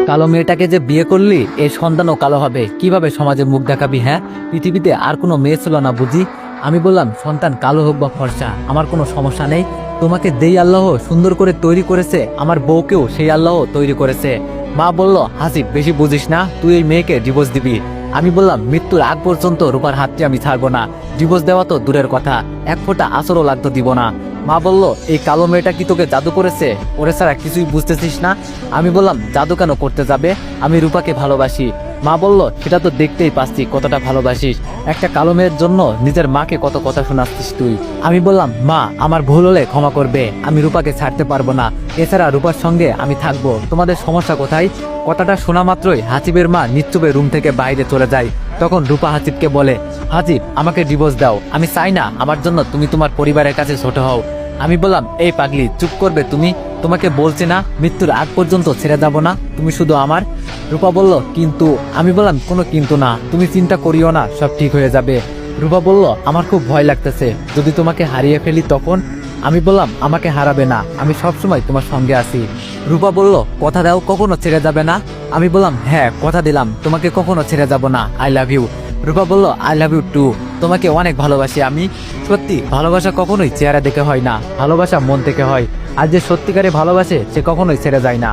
কালো মেয়েটাকে যে বিয়ে করলি এই সন্তানও কালো হবে, কিভাবে সমাজে মুখ দেখাবি? হ্যাঁ, পৃথিবীতে আর কোনো মেয়ে ছিল না বুঝি? আমি বললাম সন্তান কালো হোক বা ফর্সা আমার কোনো সমস্যা নেই, তোমাকে দেই আল্লাহ সুন্দর করে তৈরি করেছে, আমার বউকেও সেই আল্লাহ তৈরি করেছে। মা বলল, হাসিব বেশি বুঝিস না, তুই এই মেয়েকে ডিভোর্স দিবি। আমি বললাম মৃত্যুর আগ পর্যন্ত রূপার হাতটি আমি ছাড়বো না, ডিভোর্স দেওয়া তো দূরের কথা, এক ফোঁটা আসরও লাগতো দিব না। মা বলল, এই কালো মেয়েটা কি তোকে জাদু করেছে? ওরে ছাড়া কিছুই বুঝতেছিস না? আমি বললাম জাদু কেন করতে যাবে, আমি রূপাকে ভালোবাসি। মা বলল, সেটা তো দেখতেই পাচ্ছি কতটা ভালোবাসিস, একটা কালো মেয়ের জন্য নিজের মাকে কত কথা শোনাচ্ছিস তুই। আমি বললাম, মা আমার ভুল হলে ক্ষমা করবে, আমি রূপাকে ছাড়তে পারবো না, এছাড়া রূপার সঙ্গে আমি থাকবো, তোমাদের সমস্যা কোথায়? কথাটা শোনা মাত্রই হাসিবের মা নিশ্চুপে রুম থেকে বাইরে চলে যায়। তখন রূপা হাসিবকে বলে, হাসিব আমাকে ডিভোর্স দাও, আমি চাই না আমার জন্য তুমি তোমার পরিবারের কাছে ছোট হও। আমি বললাম, এই পাগলি চুপ করবে তুমি, তোমাকে বলছি না মৃত্যুর আগ পর্যন্ত ছেড়ে যাব না, তুমি শুধু আমার। রূপা বলল, কিন্তু। আমি বললাম, কোনো কিন্তু না, তুমি চিন্তা করিও না, সব ঠিক হয়ে যাবে। রূপা বলল, আমার খুব ভয় লাগতেছে, যদি তোমাকে হারিয়ে ফেলি তখন। আমি বললাম, আমাকে হারাবে না, আমি সবসময় তোমার সঙ্গে আছি। রূপা বলল, কথা দাও কখনো ছেড়ে যাবে না? আমি বললাম, হ্যাঁ কথা দিলাম, তোমাকে কখনো ছেড়ে যাব না, আই লাভ ইউ। রূপা বলল, আই লাভ ইউ টু, তোমাকে অনেক ভালোবাসি আমি। সত্যি ভালোবাসা কখনোই চেহারা দেখে হয় না, ভালোবাসা মন থেকে হয়, আর যে সত্যিকারে ভালোবাসে সে কখনোই ছেড়ে যায় না।